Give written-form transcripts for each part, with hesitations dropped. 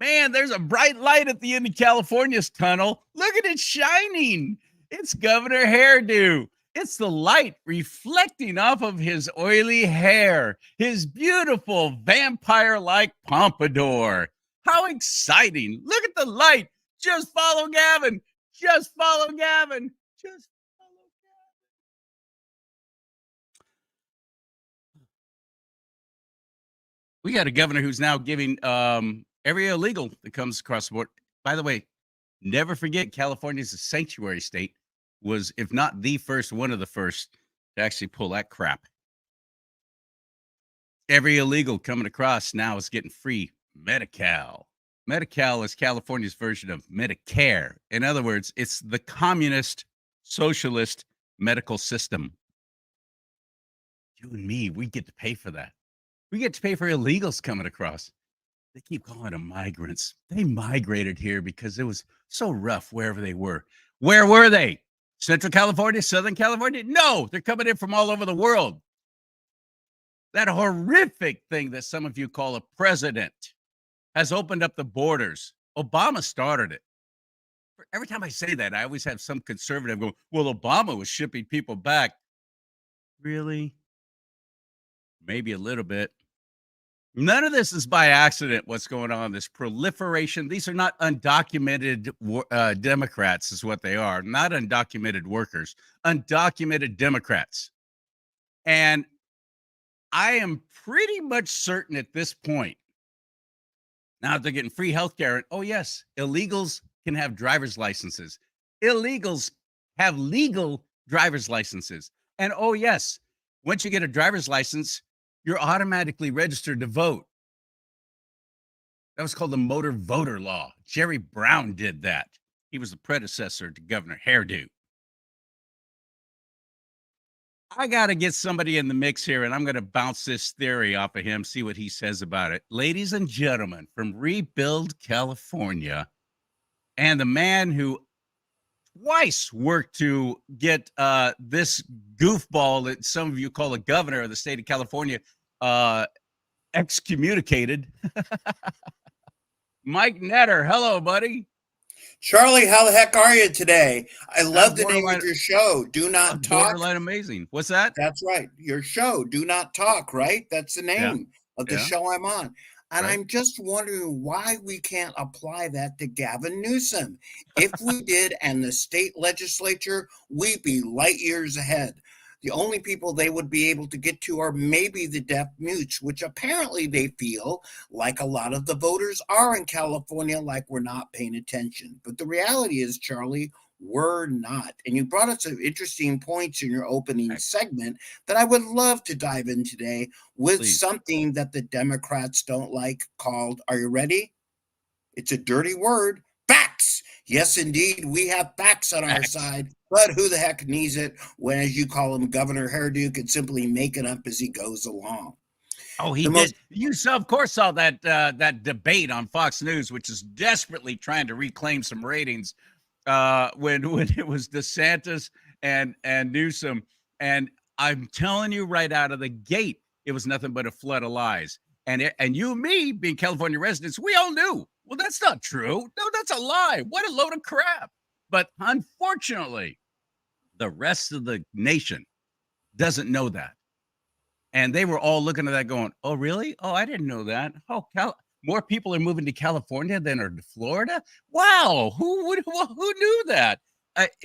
Man, there's a bright light at the end of California's tunnel. Look at it shining. It's Governor Hairdo. It's the light reflecting off of his oily hair, his beautiful vampire-like pompadour. How exciting. Look at the light. Just follow Gavin. Just follow Gavin. Just follow Gavin. We got a governor who's now giving every illegal that comes across the board. By the way, never forget California's a sanctuary state, was, if not the first, one of the first to actually pull that crap. Every illegal coming across now is getting free Medi-Cal. Medi-Cal is California's version of Medicare. In other words, it's the communist, socialist medical system. You and me, we get to pay for that. We get to pay for illegals coming across. They keep calling them migrants. They migrated here because it was so rough wherever they were. Where were they? Central California, Southern California? No, they're coming in from all over the world. That horrific thing that some of you call a president has opened up the borders. Obama started it. Every time I say that, I always have some conservative go, well, Obama was shipping people back. Really? Maybe a little bit. None of this is by accident, what's going on, this proliferation. These are not undocumented Democrats is what they are, not undocumented workers, undocumented Democrats. And I am pretty much certain at this point, now they're getting free health care. And, oh, yes, illegals can have driver's licenses. Illegals have legal driver's licenses. And, oh, yes, once you get a driver's license, you're automatically registered to vote. That was called the motor voter law. Jerry Brown did that. He was the predecessor to Governor Hairdo. I got to get somebody in the mix here, and I'm going to bounce this theory off of him, see what he says about it. Ladies and gentlemen, from Rebuild, California, and the man who twice worked to get this goofball that some of you call the governor of the state of California excommunicated. Mike Netter, hello, buddy. Charlie, how the heck are you today? I love the name of your show, Do Not Talk. Borderline amazing. What's that? That's right. Your show, Do Not Talk, right? That's the name of the show I'm on. And I'm just wondering why we can't apply that to Gavin Newsom. If we did, and the state legislature, we'd be light years ahead. The only people they would be able to get to are maybe the deaf mutes, which apparently they feel like a lot of the voters are in California, like we're not paying attention. But the reality is, Charlie, we're not. And you brought up some interesting points in your opening segment that I would love to dive in today with something that the Democrats don't like called, are you ready? It's a dirty word, facts. Yes, indeed, we have facts on our side, but who the heck needs it when, as you call him, Governor Hairdo can simply make it up as he goes along. Oh, he did. You, of course, saw that that debate on Fox News, which is desperately trying to reclaim some ratings when it was DeSantis and Newsom. And I'm telling you right out of the gate, it was nothing but a flood of lies. And you and me, being California residents, we all knew. Well, that's not true. No, that's a lie. What a load of crap. But unfortunately, the rest of the nation doesn't know that. And they were all looking at that going, oh, really? Oh, I didn't know that. Oh, more people are moving to California than are to Florida? Wow, who knew that?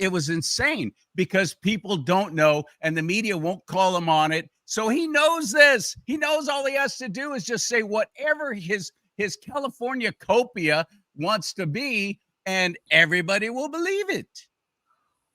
It was insane because people don't know and the media won't call him on it. So he knows this. He knows all he has to do is just say whatever his California copia wants to be, and everybody will believe it.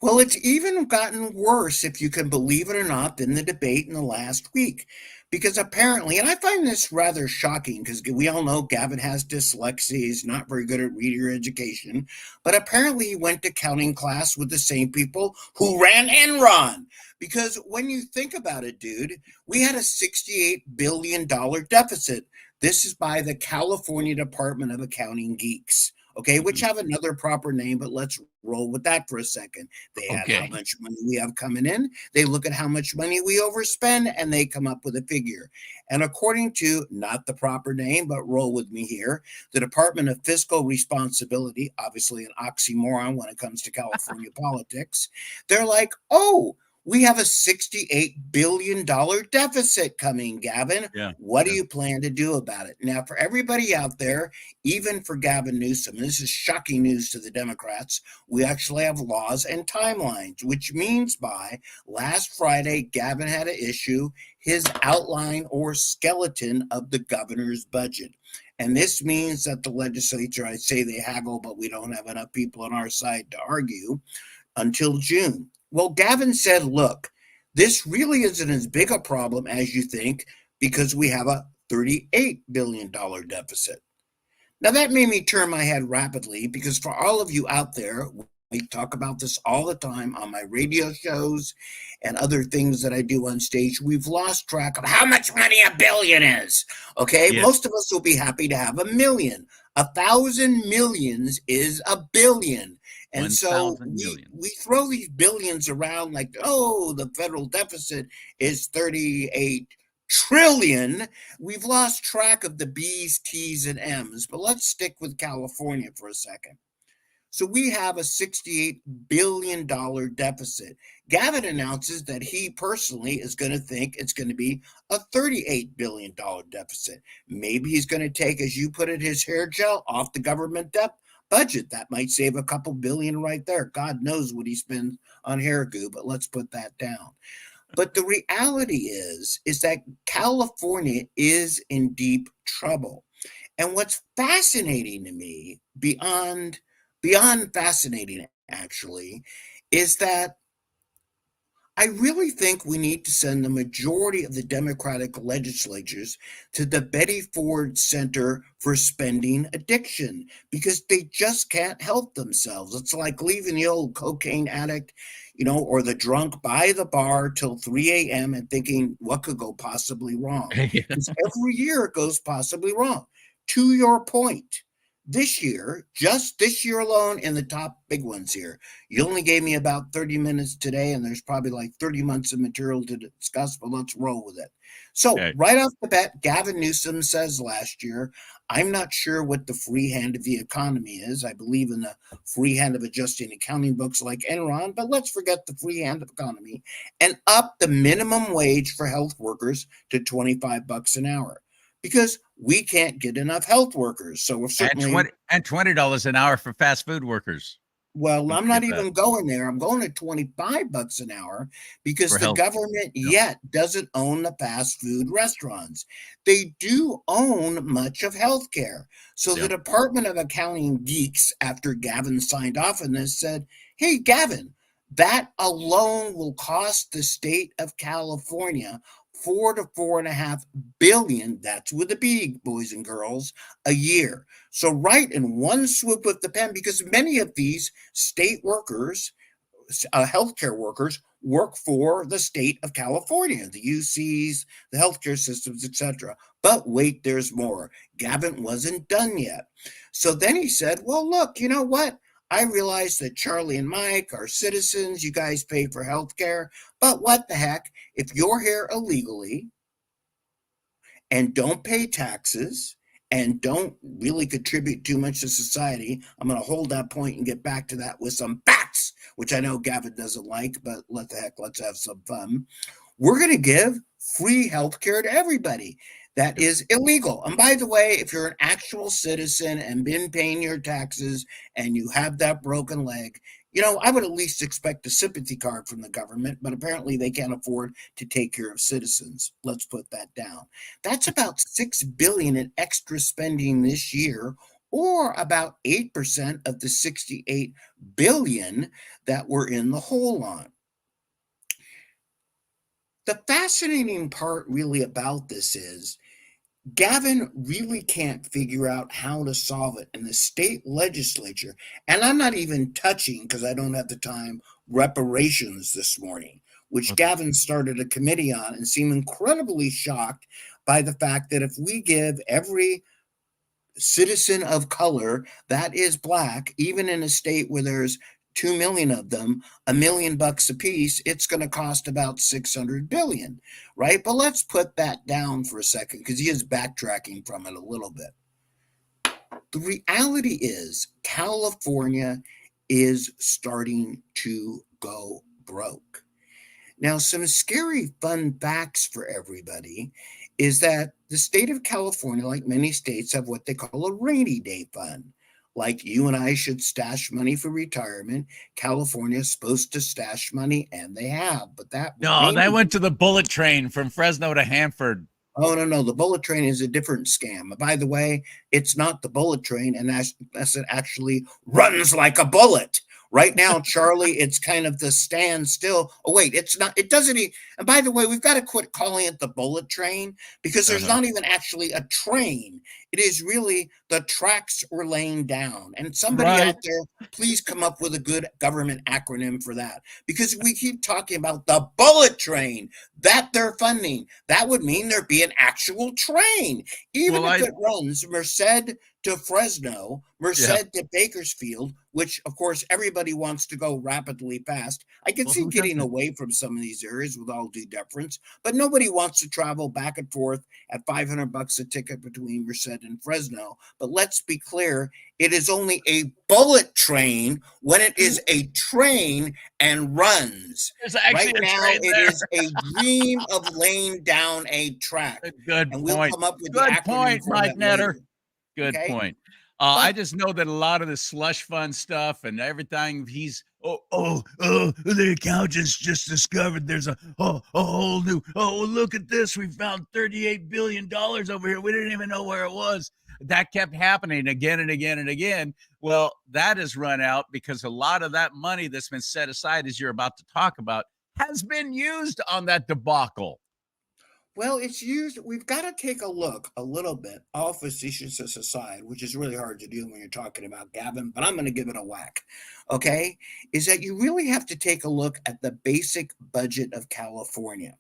Well, it's even gotten worse, if you can believe it or not, than the debate in the last week. Because apparently, and I find this rather shocking, because we all know Gavin has dyslexia, he's not very good at reading or education, but apparently he went to counting class with the same people who ran Enron. Because when you think about it, dude, we had a $68 billion deficit. This is by the California Department of Accounting geeks. okay, which Mhm. have another proper name, but let's roll with that for a second. They add how Okay. much money we have coming in, they look at how much money we overspend, and they come up with a figure. And according to, not the proper name, but roll with me here, the Department of Fiscal Responsibility, obviously an oxymoron when it comes to California politics, they're like, oh, we have a $68 billion deficit coming, Gavin. Yeah. What do Yeah. you plan to do about it? Now, for everybody out there, even for Gavin Newsom, and this is shocking news to the Democrats, we actually have laws and timelines, which means by last Friday, Gavin had to issue his outline or skeleton of the governor's budget. And this means that the legislature, I say they haggle, but we don't have enough people on our side to argue until June. Well, Gavin said, look, this really isn't as big a problem as you think because we have a $38 billion deficit. Now, that made me turn my head rapidly because for all of you out there, we talk about this all the time on my radio shows and other things that I do on stage. We've lost track of how much money a billion is. Okay. Yeah. Most of us will be happy to have a million. 1,000 millions is a billion. And so 1,000 we millions. throw these billions around like, oh, the federal deficit is 38 trillion. We've lost track of the B's, T's, and M's, but let's stick with California for a second. So we have a $68 billion deficit. Gavin announces that he personally is going to think it's going to be a $38 billion deficit. Maybe he's going to take, as you put it, his hair gel off the government budget. That might save a couple billion right there. God knows what he spends on hair goo, but let's put that down. But the reality is that California is in deep trouble. And what's fascinating to me, beyond fascinating actually, is that I really think we need to send the majority of the Democratic legislatures to the Betty Ford Center for Spending Addiction because they just can't help themselves. It's like leaving the old cocaine addict, or the drunk by the bar till 3 a.m. and thinking, what could go possibly wrong? Because every year it goes possibly wrong. To your point, this year, just this year alone, in the top big ones here, you only gave me about 30 minutes today, and there's probably like 30 months of material to discuss, but let's roll with it. So, Okay. right off the bat, Gavin Newsom says last year, I'm not sure what the free hand of the economy is. I believe in the free hand of adjusting accounting books like Enron, but let's forget the free hand of economy and up the minimum wage for health workers to 25 bucks an hour because we can't get enough health workers. So we're And certainly $20 an hour for fast food workers. well, Don't I'm forget not that. even going there. I'm going to 25 bucks an hour because For the health. government Yeah. yet doesn't own the fast food restaurants. They do own much of healthcare. So the Yeah. Department of Accounting geeks, after Gavin signed off on this, said, hey, Gavin, that alone will cost the state of California 4 to 4.5 billion. That's with a B, boys and girls, a year. So, right in one swoop of the pen, because many of these state workers, healthcare workers, work for the state of California, the UCs, the healthcare systems, etc. But wait, there's more. Gavin wasn't done yet. So then he said, well, look, you know what? I realize that Charlie and Mike are citizens. You guys pay for healthcare. But what the heck? If you're here illegally, and don't pay taxes and don't really contribute too much to society. I'm going to hold that point and get back to that with some facts, which I know Gavin doesn't like, but let's have some fun. We're going to give free health care to everybody. That Yep. is illegal. And by the way, if you're an actual citizen and been paying your taxes and you have that broken leg, I would at least expect a sympathy card from the government, but apparently they can't afford to take care of citizens. Let's put that down. That's about 6 billion in extra spending this year, or about 8% of the 68 billion that we're in the hole on. The fascinating part really about this is Gavin really can't figure out how to solve it. And the state legislature, and I'm not even touching because I don't have the time, reparations this morning, which Okay. Gavin started a committee on and seemed incredibly shocked by the fact that if we give every citizen of color that is black, even in a state where there's 2 million of them, $1 million a piece, it's going to cost about 600 billion, right? But let's put that down for a second because he is backtracking from it a little bit. The reality is California is starting to go broke. Now, some scary fun facts for everybody is that the state of California, like many states, have what they call a rainy day fund. Like you and I should stash money for retirement. California is supposed to stash money, and they have, but that No, rainy they day. went to the bullet train from Fresno to Hanford. Oh, no, no. The bullet train is a different scam. By the way, it's not the bullet train, and that's it actually runs like a bullet. Right now, Charlie, it's kind of the standstill. Oh, wait, it's not. It doesn't even. And by the way, we've got to quit calling it the bullet train because there's Uh-huh. not even actually a train. It is really the tracks were laying down. And somebody Right. out there, please come up with a good government acronym for that because we keep talking about the bullet train that they're funding. That would mean there'd be an actual train, even Well, if I it runs Merced to Fresno, yeah. Merced to Bakersfield, which of course everybody wants to go rapidly fast. I can Well, see who getting doesn't? away from some of these areas with all due deference, but nobody wants to travel back and forth at 500 bucks a ticket between Merced and Fresno. But let's be clear, it is only a bullet train when it is a train and runs. There's actually Right a now, train it there. is a dream of laying down a track, Good and we'll point. come up with the Good acronym point, for Mike that later. Netter. Good Okay, point. I but just know that a lot of the slush fund stuff and everything the accountants just discovered there's a whole new, look at this. We found $38 billion over here. We didn't even know where it was. That kept happening again and again and again. Well, that has run out because a lot of that money that's been set aside, as you're about to talk about, has been used on that debacle. well, it's used. We've got to take a look a little bit, all facetiousness aside, which is really hard to do when you're talking about Gavin, but I'm going to give it a whack. Okay, is that you really have to take a look at the basic budget of California.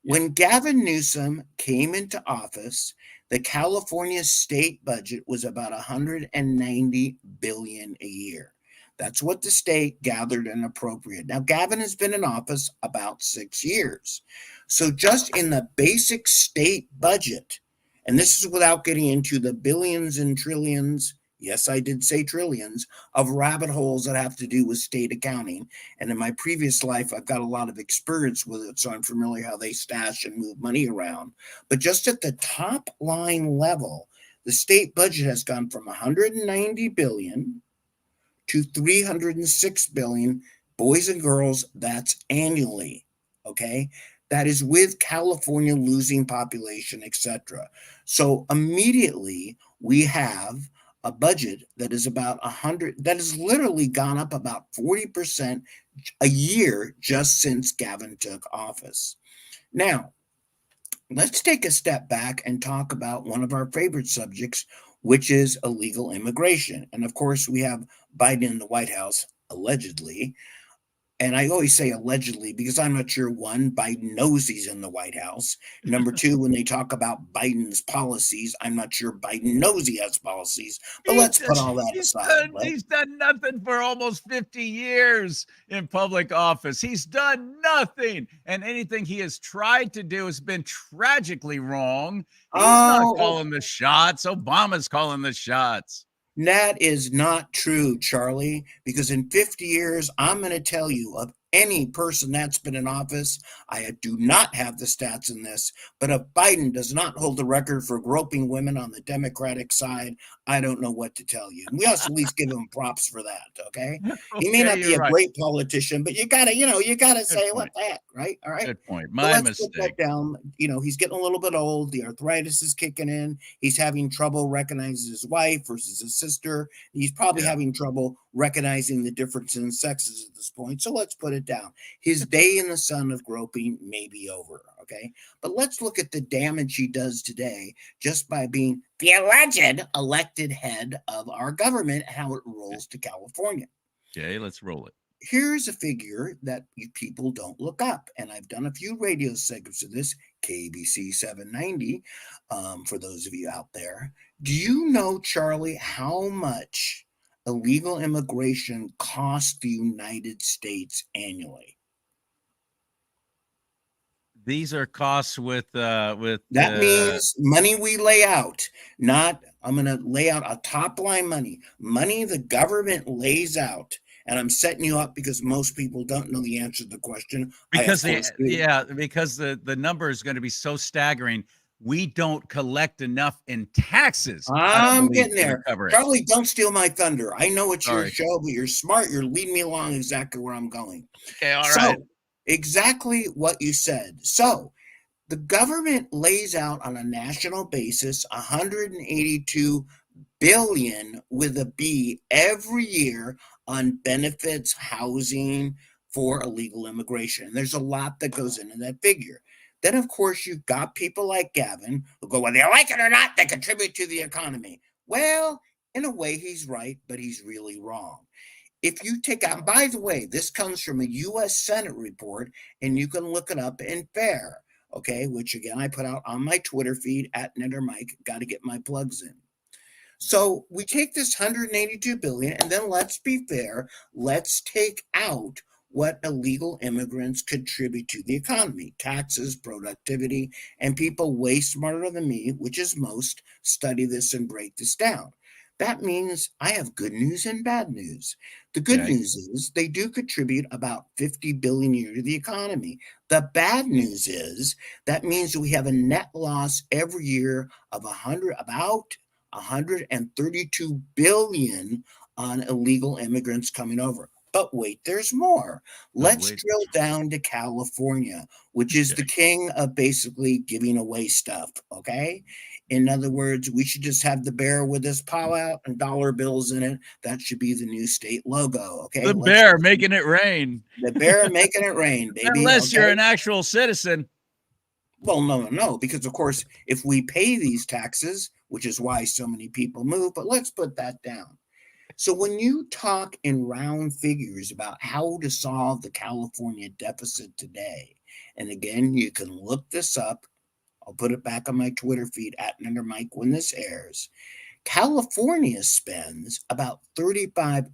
Yeah. When Gavin Newsom came into office, the California state budget was about 190 billion a year. That's what the state gathered and appropriated. Now Gavin has been in office about 6 years. So just in the basic state budget, and this is without getting into the billions and trillions, yes, I did say trillions, of rabbit holes that have to do with state accounting. And in my previous life, I've got a lot of experience with it, so I'm familiar how they stash and move money around. But just at the top line level, the state budget has gone from 190 billion to 306 billion, boys and girls. That's annually. Okay, that is with California losing population, etc. So immediately we have a budget that is about 100, that has literally gone up about 40% a year just since Gavin took office. Now, let's take a step back and talk about one of our favorite subjects, which is illegal immigration. And of course, we have Biden in the White House, allegedly. And I always say allegedly because I'm not sure one, Biden knows he's in the White House. Number two, when they talk about Biden's policies, I'm not sure Biden knows he has policies. But He let's put just all that he's aside, done right? he's done nothing for almost 50 years in public office. He's done nothing, and anything he has tried to do has been tragically wrong. He's not Oh, calling the shots. Obama's calling the shots. that is not true, Charlie, because in 50 years, I'm going to tell you of any person that's been in office. I do not have the stats in this, but if Biden does not hold the record for groping women on the Democratic side, I don't know what to tell you. We also at least give him props for that, okay? He may Okay, not be you're a right. great politician, but you gotta Good say, what point. the heck, right? All right. Good point. But My let's put that mistake. down. He's getting a little bit old. The arthritis is kicking in. He's having trouble recognizing his wife versus his sister. He's probably Yeah. having trouble recognizing the difference in sexes at this point. So let's put it down. His day in the sun of groping may be over. Okay. But let's look at the damage he does today just by being the alleged elected head of our government, how it Okay. rolls to California. Okay, let's roll it. here's a figure that people don't look up, and I've done a few radio segments of this, KBC 790, for those of you out there. Do you know, Charlie, how much illegal immigration costs the United States annually? These are costs with That means money we lay out, not I'm going to lay out a top line money the government lays out. And I'm setting you up because most people don't know the answer to the question. because the number is going to be so staggering. We don't collect enough in taxes, I don't I'm believe, getting to there. recover it. Charlie, don't steal my thunder. I know it's your Sorry. show, but you're smart. You're leading me along exactly where I'm going. Okay, all So, right. exactly what you said. So, the government lays out on a national basis 182 billion with a B every year on benefits, housing for illegal immigration. And there's a lot that goes into that figure. Then, of course, you've got people like Gavin who go, whether you like it or not, they contribute to the economy. Well, in a way, he's right, but he's really wrong. If you take out, by the way, this comes from a U.S. Senate report, and you can look it up in FAIR, okay, which again, I put out on my Twitter feed at Netter Mike. Got to get my plugs in. So we take this 182 billion, and then let's be fair, let's take out what illegal immigrants contribute to the economy: taxes, productivity, and people way smarter than me, which is most, study this and break this down. That means I have good news and bad news. The good news is they do contribute about 50 billion a year to the economy. The bad news is that means we have a net loss every year of about 132 billion on illegal immigrants coming over. But wait, there's more. Let's drill down to California, which is the king of basically giving away stuff, okay? In other words, we should just have the bear with his paw out and dollar bills in it. That should be the new state logo, okay? The bear making it rain. The bear making it rain, baby. Unless you're an actual citizen. Well, no, because of course, if we pay these taxes, which is why so many people move, but let's put that down. So when you talk in round figures about how to solve the California deficit today, and again, you can look this up. I'll put it back on my Twitter feed at Netter Mike when this airs. California spends about 35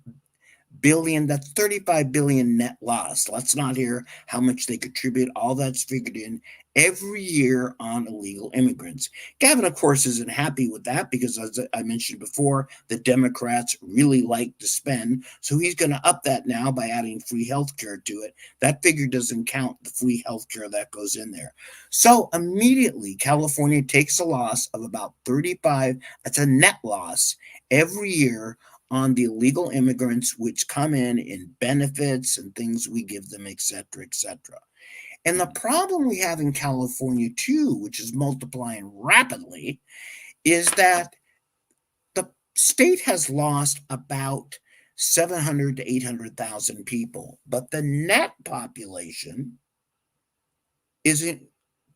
billion. That's 35 billion net loss. Let's not hear how much they contribute. All that's figured in every year on illegal immigrants. Gavin, of course, isn't happy with that because, as I mentioned before, the Democrats really like to spend. So he's going to up that now by adding free health care to it. That figure doesn't count the free health care that goes in there. So immediately, California takes a loss of about 35. That's a net loss every year on the illegal immigrants, which come in benefits and things we give them, et cetera, et cetera. And the problem we have in California, too, which is multiplying rapidly, is that the state has lost about 700 to 800,000 people, but the net population isn't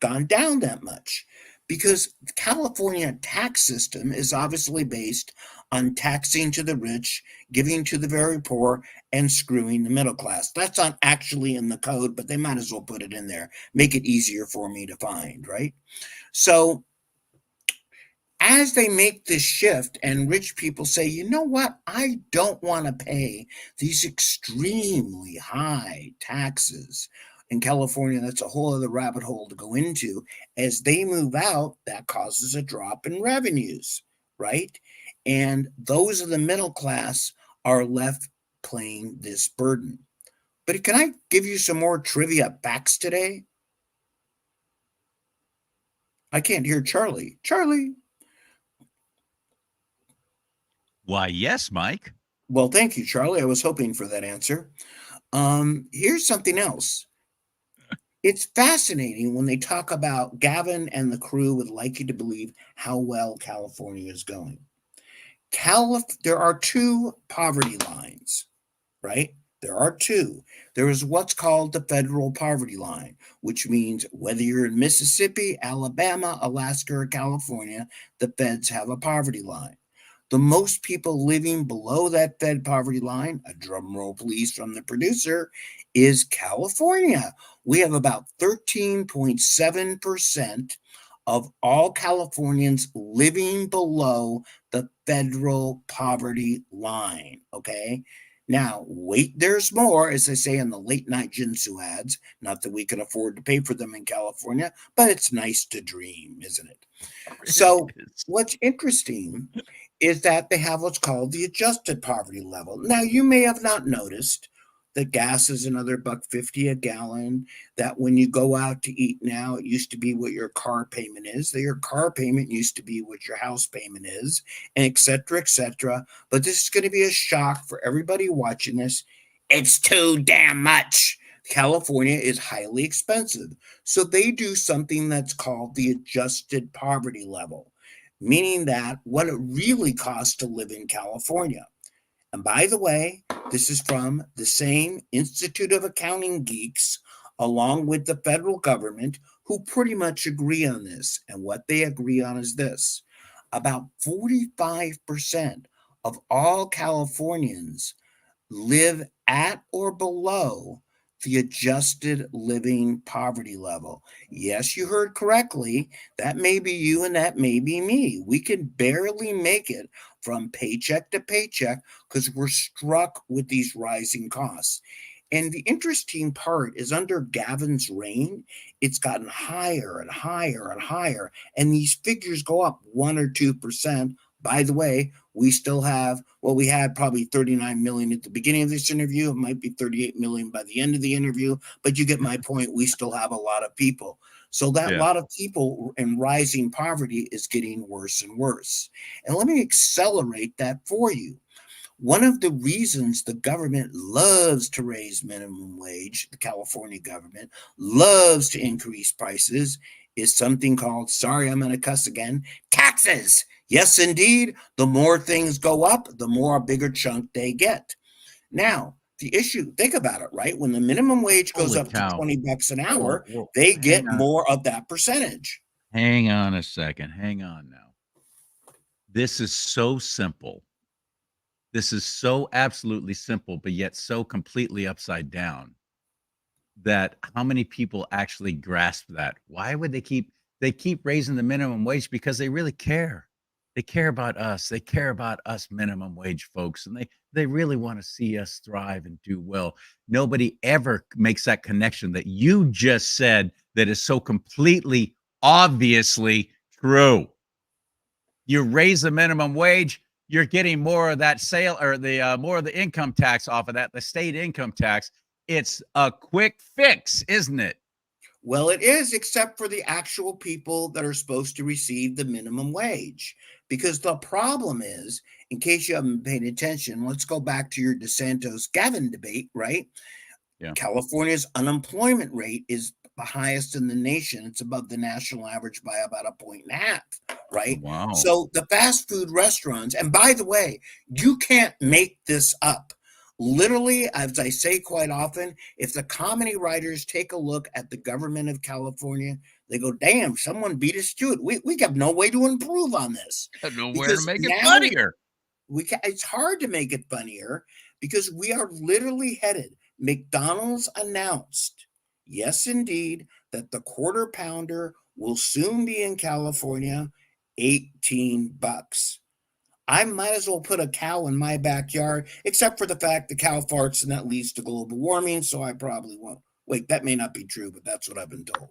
gone down that much because the California tax system is obviously based on taxing to the rich, giving to the very poor, and screwing the middle class. That's not actually in the code, but they might as well put it in there, make it easier for me to find, right? So as they make this shift and rich people say, you know what, I don't want to pay these extremely high taxes. In California, that's a whole other rabbit hole to go into. As they move out, that causes a drop in revenues, right? And those of the middle class are left paying this burden. But can I give you some more trivia facts today? I can't hear Charlie. Charlie. Why, yes, Mike. Well, thank you, Charlie. I was hoping for that answer. Here's something else. It's fascinating when they talk about Gavin and the crew would like you to believe how well California is going. There are two poverty lines, right? There are two. There is what's called the federal poverty line, which means whether you're in Mississippi, Alabama, Alaska, or California, the feds have a poverty line. The most people living below that Fed poverty line, a drum roll please from the producer, is California. We have about 13.7% of all Californians living below the federal poverty line. Okay. Now, wait, there's more, as they say in the late night Jinsu ads. Not that we can afford to pay for them in California, but it's nice to dream, isn't it? It So, is. what's interesting is that they have what's called the adjusted poverty level. Now, you may have not noticed that gas is another $1.50 a gallon, that when you go out to eat now, it used to be what your car payment is, that your car payment used to be what your house payment is, and et cetera, et cetera. But this is going to be a shock for everybody watching this. It's too damn much. California is highly expensive. So they do something that's called the adjusted poverty level, meaning that what it really costs to live in California. And by the way, this is from the same Institute of Accounting Geeks, along with the federal government, who pretty much agree on this. And what they agree on is this: about 45% of all Californians live at or below the adjusted living poverty level. Yes, you heard correctly. That may be you and that may be me. We can barely make it from paycheck to paycheck because we're struck with these rising costs. And the interesting part is under Gavin's reign, it's gotten higher and higher and higher. And these figures go up 1 or 2%. By the way, we still have, well, we had probably 39 million at the beginning of this interview. It might be 38 million by the end of the interview, but you get my point. We still have a lot of people. So that Yeah. lot of people in rising poverty is getting worse and worse. And let me accelerate that for you. One of the reasons the government loves to raise minimum wage, the California government loves to increase prices, is something called, sorry, I'm going to cuss again, taxes. Yes, indeed. The more things go up, the more a bigger chunk they get. Now, the issue, think about it, right? When the minimum wage goes Holy up to cow. 20 bucks an Whoa, hour, whoa. they Hang get on. more of that percentage. Hang on a second. Hang on now. This is so simple. This is so absolutely simple, but yet so completely upside down that how many people actually grasp that? Why would they keep raising the minimum wage? Because they really care. They care about us. They care about us minimum wage folks, and they really want to see us thrive and do well. Nobody ever makes that connection that you just said that is so completely obviously true. You raise the minimum wage, you're getting more of that sale or the more of the income tax off of that, the state income tax. It's a quick fix, isn't it? Well, it is, except for the actual people that are supposed to receive the minimum wage. Because the problem is, in case you haven't paid attention, let's go back to your DeSantos Gavin debate, right? Yeah. California's unemployment rate is the highest in the nation. It's above the national average by about a point and a half, right? Wow. So the fast food restaurants, and by the way, you can't make this up. Literally, as I say quite often, if the comedy writers take a look at the government of California, they go, damn, someone beat us to it. We have no way to improve on this Nowhere to because make it now funnier. it's hard to make it funnier because we are literally headed. McDonald's announced, yes, indeed, that the quarter pounder will soon be in California, 18 bucks. I might as well put a cow in my backyard, except for the fact the cow farts and that leads to global warming, so I probably won't. Wait, that may not be true, but that's what I've been told.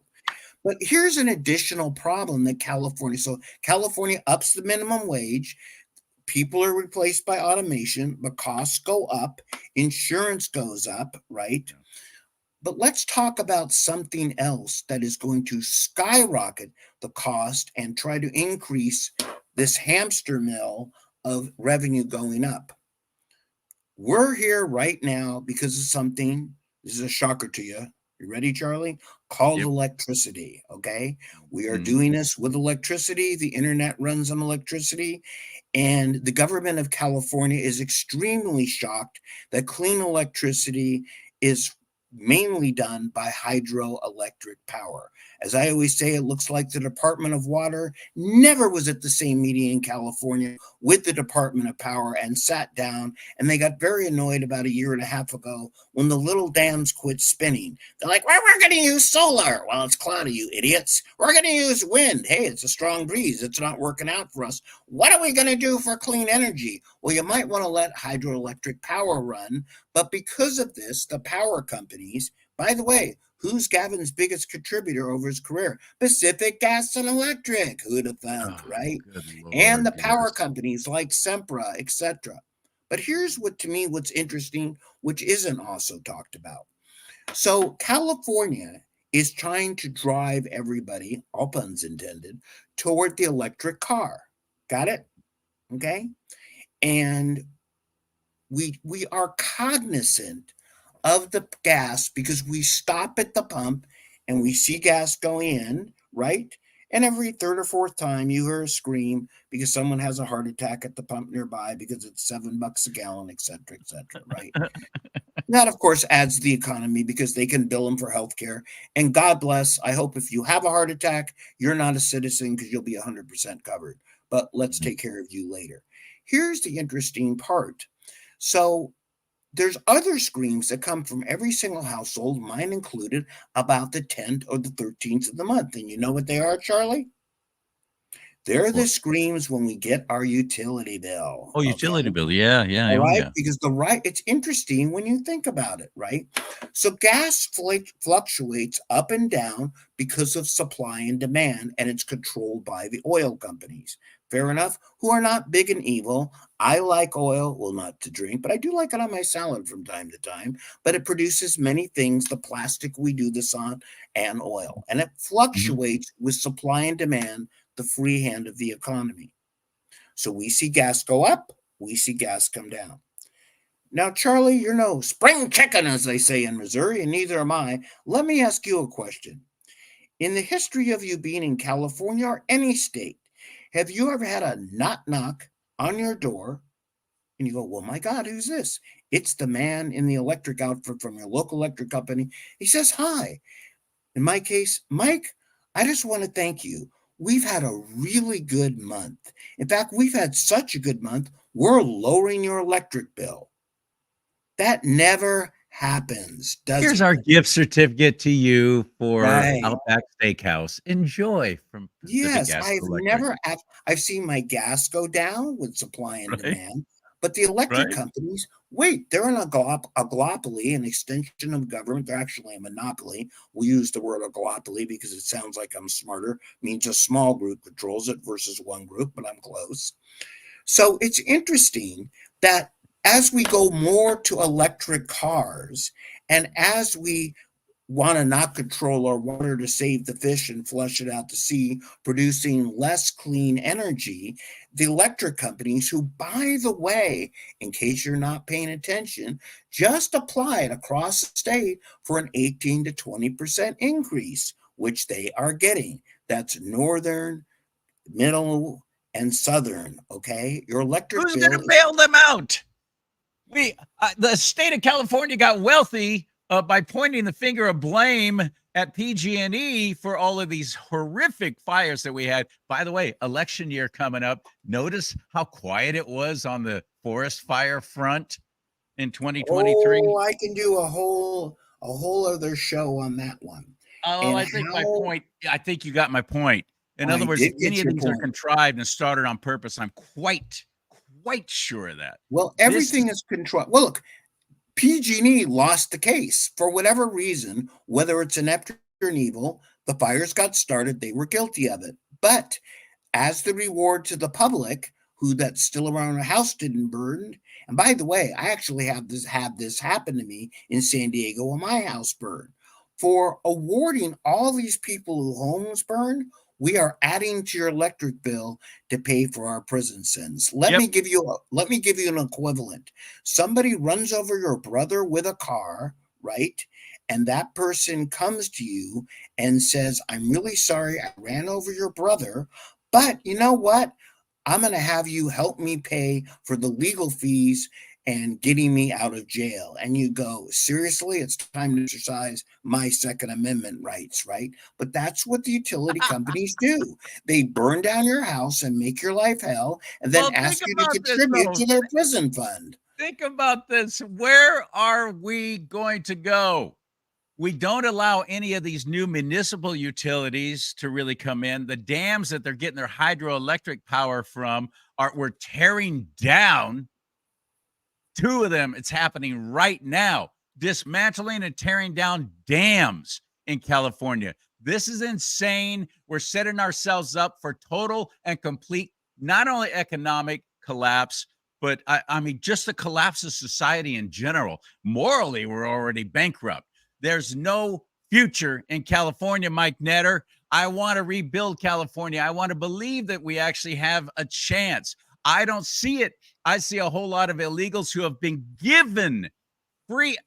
But here's an additional problem that California ups the minimum wage. People are replaced by automation, but costs go up, insurance goes up, right? But let's talk about something else that is going to skyrocket the cost and try to increase this hamster mill of revenue going up. We're here right now because of something, this is a shocker to you. You ready, Charlie? Called Yep. electricity. Okay. We are Mhm. doing this with electricity. The internet runs on electricity. And the government of California is extremely shocked that clean electricity is mainly done by hydroelectric power. As I always say, it looks like the Department of Water never was at the same meeting in California with the Department of Power and sat down, and they got very annoyed about a year and a half ago when the little dams quit spinning. They're like, well, we're going to use solar. Well, it's cloudy, you idiots. We're going to use wind. Hey, it's a strong breeze. It's not working out for us. What are we going to do for clean energy? Well, you might want to let hydroelectric power run, but because of this, the power companies, by the way, who's Gavin's biggest contributor over his career? Pacific Gas and Electric. Who'd have thunk, Oh, right? good And Lord, the power yes. companies like Sempra, etc. But here's what, to me, what's interesting, which isn't also talked about. So California is trying to drive everybody, all puns intended, toward the electric car. Got it? Okay. And we are cognizant of the gas because we stop at the pump and we see gas going in, right? And every third or fourth time you hear a scream because someone has a heart attack at the pump nearby because it's $7 a gallon, et cetera, right? That, of course, adds to the economy because they can bill them for health care. And God bless, I hope if you have a heart attack, you're not a citizen because you'll be 100% covered. But let's Mhm. take care of you later. Here's the interesting part. So there's other screams that come from every single household, mine included, about the 10th or the 13th of the month. And you know what they are, Charlie? They're the What? screams when we get our utility bill. Oh, Okay. utility bill. Yeah, yeah. All Oh, right, yeah. because it's interesting when you think about it, right? So gas fluctuates up and down because of supply and demand, and it's controlled by the oil companies. Fair enough, who are not big and evil. I like oil, well, not to drink, but I do like it on my salad from time to time. But it produces many things, the plastic we do this on, and oil. And it Mhm. fluctuates with supply and demand, the free hand of the economy. So we see gas go up, we see gas come down. Now, Charlie, you're no spring chicken, as they say in Missouri, and neither am I. Let me ask you a question. In the history of you being in California or any state, have you ever had a knock knock on your door and you go, well, my God, who's this? It's the man in the electric outfit from your local electric company. He says, hi. In my case, Mike, I just want to thank you. We've had a really good month. In fact, we've had such a good month, we're lowering your electric bill. That never happens, does Here's it? our gift certificate to you for Right. Outback Steakhouse. Enjoy from Pacific Yes, Gas I've and Electric. never ac I've seen my gas go down with supply and Right? demand, but the electric Right? companies, wait, they're a glopoly, an extension of government. They're actually a monopoly. We use the word a glopoly because it sounds like I'm smarter. It means a small group controls it versus one group, but I'm close. So it's interesting that as we go more to electric cars and as we want to not control our water to save the fish and flush it out to sea, producing less clean energy, the electric companies, who, by the way, in case you're not paying attention, just applied across the state for an 18 to 20% increase, which they are getting. That's northern, middle, and southern. Okay. Your electric Who's bill gonna is bail them out? The state of California got wealthy by pointing the finger of blame at PG&E for all of these horrific fires that we had. By the way, election year coming up. Notice how quiet it was on the forest fire front in 2023. Oh, I can do a whole other show on that one. Oh, And I think my how point. I think you got my point. In other I words, did if any get of your these are point. contrived and started on purpose, I'm quite sure of that. Well, This everything is controlled. Well, look, PG&E lost the case for whatever reason, whether it's inept or an evil. The fires got started; they were guilty of it. But as the reward to the public, who that's still around the house didn't burn. And by the way, I actually have this happen to me in San Diego when my house burned. For awarding all these people whose homes burned, we are adding to your electric bill to pay for our prison sentence. Let Yep. me give you an equivalent. Somebody runs over your brother with a car, right? And that person comes to you and says, I'm really sorry I ran over your brother, but you know what? I'm going to have you help me pay for the legal fees and getting me out of jail. And you go, seriously, it's time to exercise my Second Amendment rights, right? But that's what the utility companies do. They burn down your house and make your life hell, and then Well, think ask you to about this contribute though. to their prison fund. Think about this. Where are we going to go? We don't allow any of these new municipal utilities to really come in. The dams that they're getting their hydroelectric power from are we're tearing down. Two of them, it's happening right now, dismantling and tearing down dams in California. This is insane. We're setting ourselves up for total and complete, not only economic collapse, but I mean, just the collapse of society in general. Morally, we're already bankrupt. There's no future in California, Mike Netter. I want to rebuild California. I want to believe that we actually have a chance. I don't see it. I see a whole lot of illegals who have been given free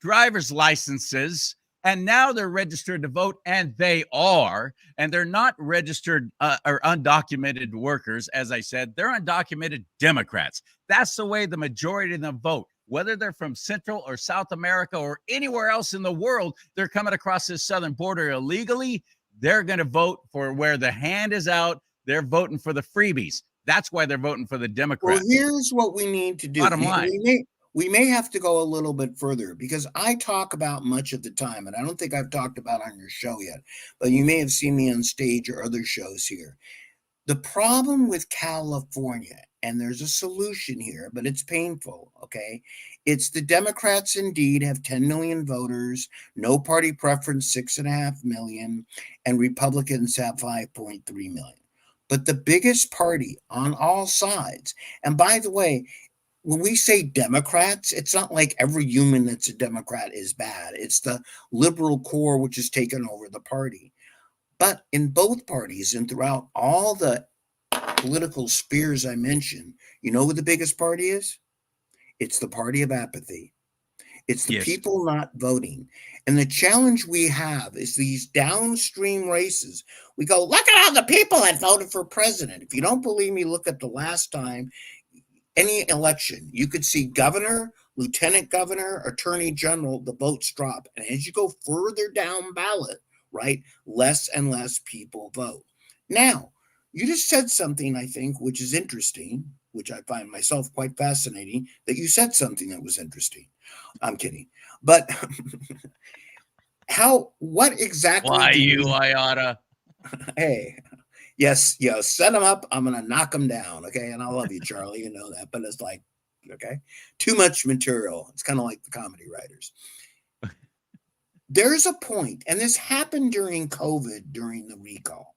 driver's licenses, and now they're registered to vote, and they are, and they're not registered or undocumented workers. As I said, they're undocumented Democrats. That's the way the majority of them vote. Whether they're from Central or South America or anywhere else in the world, they're coming across this southern border illegally. They're going to vote for where the hand is out. They're voting for the freebies. That's why they're voting for the Well, Democrats. here's what we need to do. Bottom line. We may have to go a little bit further because I talk about much of the time, and I don't think I've talked about on your show yet, but you may have seen me on stage or other shows here. The problem with California, and there's a solution here, but it's painful, okay? It's the Democrats indeed have 10 million voters, no party preference, 6.5 million, and Republicans have 5.3 million. But the biggest party on all sides, and by the way, when we say Democrats, it's not like every human that's a Democrat is bad. It's the liberal core which has taken over the party. But in both parties and throughout all the political spheres I mentioned, you know who the biggest party is? It's the party of apathy. It's the Yes. people not voting. And the challenge we have is these downstream races. We go, look at all the people that voted for president. If you don't believe me, look at the last time any election. You could see governor, lieutenant governor, attorney general, the votes drop. And as you go further down ballot, right, less and less people vote. Now, you just said something, I think, which is interesting, which I find myself quite fascinating, that you said something that was interesting. I'm kidding. But what exactly Why do you, you, Iota? hey, yes, set them up. I'm going to knock them down. Okay. And I love you, Charlie. You know that. But it's like, okay, too much material. It's kind of like the comedy writers. There's a point, and this happened during COVID, during the recall.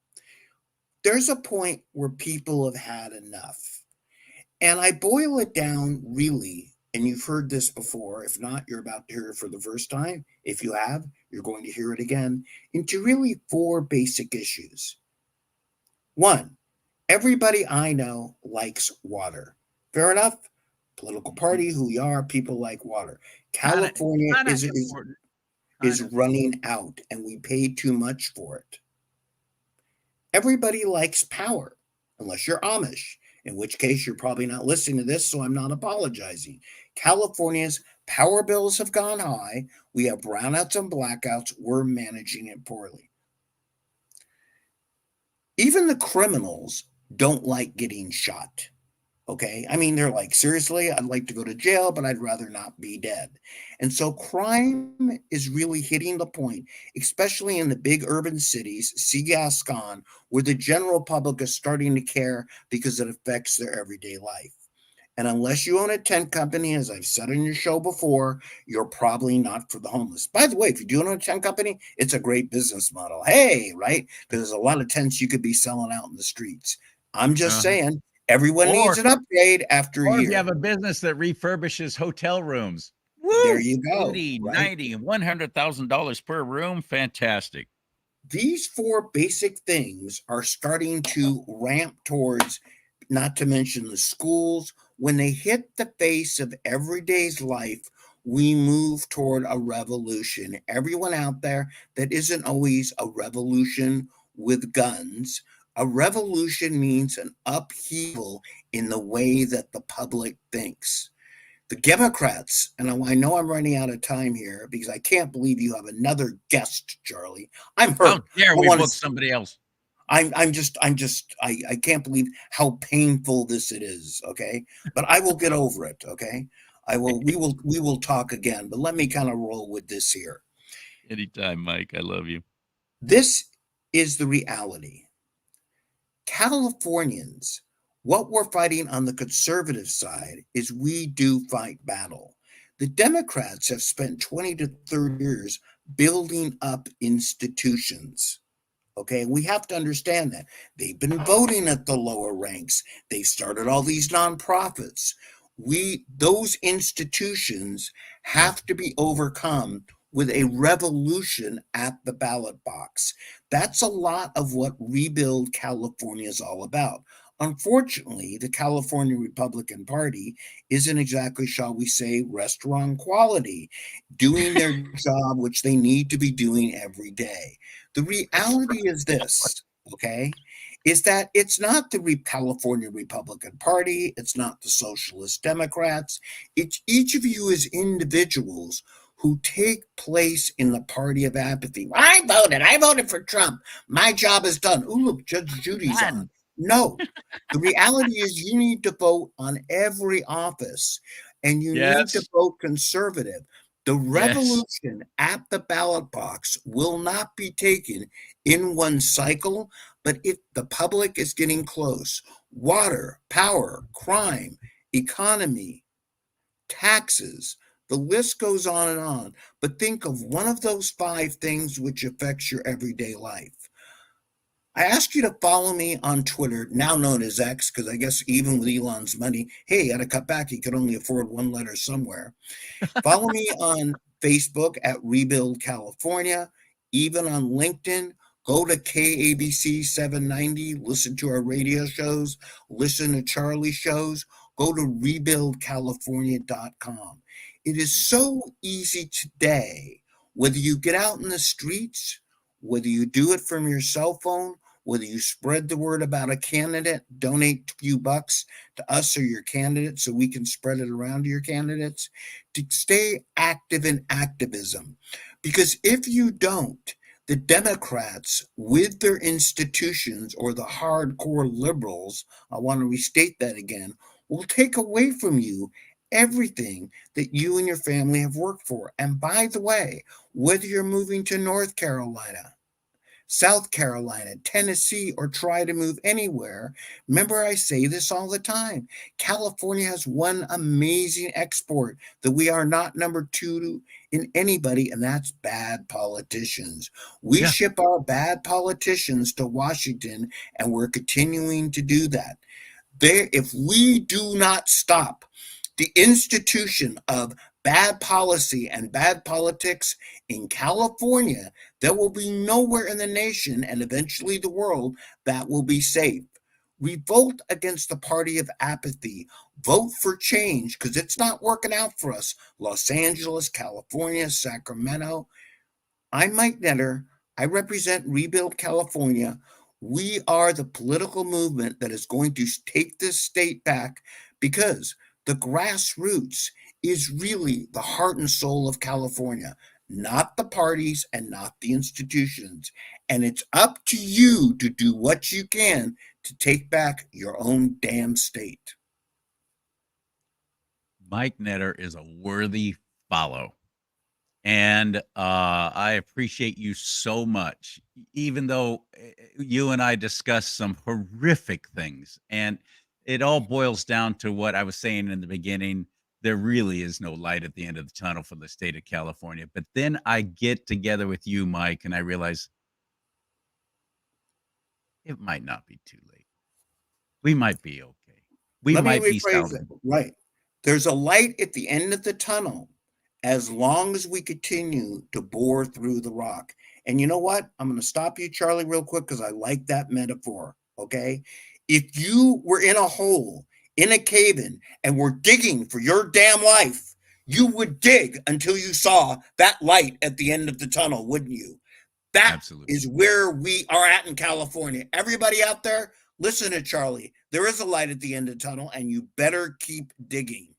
There's a point where people have had enough. And I boil it down really, and you've heard this before. If not, you're about to hear it for the first time. If you have, you're going to hear it again, into really four basic issues. One, everybody I know likes water. Fair enough. Political party, who we are, people like water. California Kinda is important. is Kinda. running out, and we pay too much for it. Everybody likes power, unless you're Amish, in which case you're probably not listening to this, so I'm not apologizing. California's power bills have gone high. We have brownouts and blackouts. We're managing it poorly. Even the criminals don't like getting shot. Okay. I mean, they're like, seriously, I'd like to go to jail, but I'd rather not be dead. And so crime is really hitting the point, especially in the big urban cities, see Gascon, where the general public is starting to care because it affects their everyday life. And unless you own a tent company, as I've said on your show before, you're probably not for the homeless. By the way, if you do own a tent company, it's a great business model. Hey, right? Because there's a lot of tents you could be selling out in the streets. I'm just Uh-huh. saying, everyone needs Or an upgrade after a or if you year. have a business that refurbishes hotel rooms. There Woo! you go, 80, right? 90, and $100,000 per room. Fantastic. These four basic things are starting to ramp towards, not to mention the schools. When they hit the face of everyday's life, we move toward a revolution. Everyone out there, that isn't always a revolution with guns. A revolution means an upheaval in the way that the public thinks. The Democrats, and I know I'm running out of time here because I can't believe you have another guest, Charlie. I'm How hurt. dare I we want book to. somebody else? I can't believe how painful this it is. Okay, but I will get over it. Okay, I will. We will talk again. But let me kind of roll with this here. Anytime, Mike. I love you. This is the reality. Californians, what we're fighting on the conservative side is we do fight battle. The Democrats have spent 20 to 30 years building up institutions. Okay, we have to understand that. They've been voting at the lower ranks. They started all these nonprofits. Those institutions have to be overcome with a revolution at the ballot box. That's a lot of what Rebuild California is all about. Unfortunately, the California Republican Party isn't exactly, shall we say, restaurant quality, doing their job, which they need to be doing every day. The reality is this, okay, is that it's not the California Republican Party, it's not the Socialist Democrats, it's each of you as individuals who take place in the party of apathy. I voted for Trump. My job is done. Ooh, look, Judge Judy's on. No, the reality is you need to vote on every office and you need to Yes. vote conservative. The Yes. revolution at the ballot box will not be taken in one cycle, but if the public is getting close, water, power, crime, economy, taxes, the list goes on and on. But think of one of those five things which affects your everyday life. I ask you to follow me on Twitter, now known as X, because I guess even with Elon's money, hey, he had to cut back. He could only afford one letter somewhere. Follow me on Facebook at Rebuild California, even on LinkedIn. Go to KABC 790, listen to our radio shows, listen to Charlie's shows. Go to rebuildcalifornia.com. It is so easy today, whether you get out in the streets, whether you do it from your cell phone, whether you spread the word about a candidate, donate a few bucks to us or your candidate so we can spread it around to your candidates, to stay active in activism. Because if you don't, the Democrats, with their institutions, or the hardcore liberals, I want to restate that again, will take away from you everything that you and your family have worked for. And by the way, whether you're moving to North Carolina, South Carolina, Tennessee, or try to move anywhere, remember I say this all the time. California has one amazing export that we are not number two in anybody, and that's bad politicians. We Yeah. ship our bad politicians to Washington, and we're continuing to do that. If we do not stop the institution of bad policy and bad politics in California, there will be nowhere in the nation and eventually the world that will be safe. Revolt against the party of apathy. Vote for change because it's not working out for us. Los Angeles, California, Sacramento. I'm Mike Netter. I represent Rebuild California. We are the political movement that is going to take this state back because the grassroots is really the heart and soul of California, not the parties and not the institutions. And it's up to you to do what you can to take back your own damn state. Mike Netter is a worthy follow. And I appreciate you so much, even though you and I discussed some horrific things. And it all boils down to what I was saying in the beginning. There really is no light at the end of the tunnel for the state of California. But then I get together with you, Mike, and I realize it might not be too late. We might be okay. We Let me might be rephrase it. salvageable. Right. There's a light at the end of the tunnel as long as we continue to bore through the rock. And you know what? I'm going to stop you, Charlie, real quick because I like that metaphor. Okay. If you were in a hole, in a cave in, and were digging for your damn life, you would dig until you saw that light at the end of the tunnel, wouldn't you? That Absolutely. is where we are at in California. Everybody out there, listen to Charlie. There is a light at the end of the tunnel, and you better keep digging.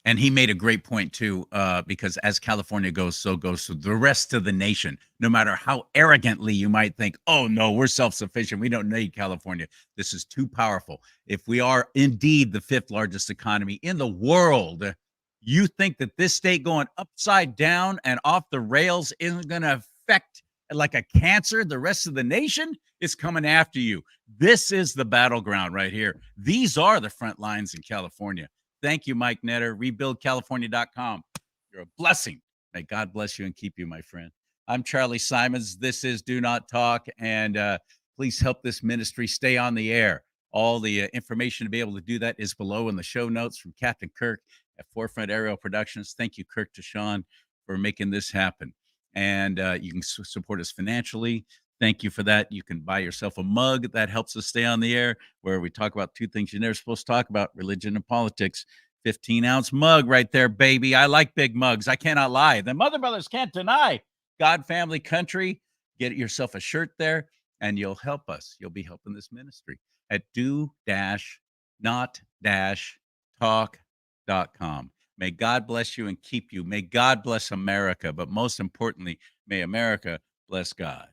And he made a great point too, because as California goes, so goes the rest of the nation. No matter how arrogantly you might think, oh no, we're self-sufficient, we don't need California. This is too powerful. If we are indeed the fifth largest economy in the world, you think that this state going upside down and off the rails isn't going to affect like a cancer the rest of the nation? It's coming after you. This is the battleground right here. These are the front lines in California. Thank you, Mike Netter. RebuildCalifornia.com. You're a blessing. May God bless you and keep you, my friend. I'm Charlie Simons. This is Do Not Talk. And please help this ministry stay on the air. All the information to be able to do that is below in the show notes from Captain Kirk at Forefront Aerial Productions. Thank you, Kirk Deshawn, for making this happen. And you can support us financially. Thank you for that. You can buy yourself a mug that helps us stay on the air, where we talk about two things you're never supposed to talk about: religion and politics. 15-ounce mug right there, baby. I like big mugs. I cannot lie. The Mother Brothers can't deny. God, family, country. Get yourself a shirt there, and you'll help us. You'll be helping this ministry at do-not-talk.com. May God bless you and keep you. May God bless America. But most importantly, may America bless God.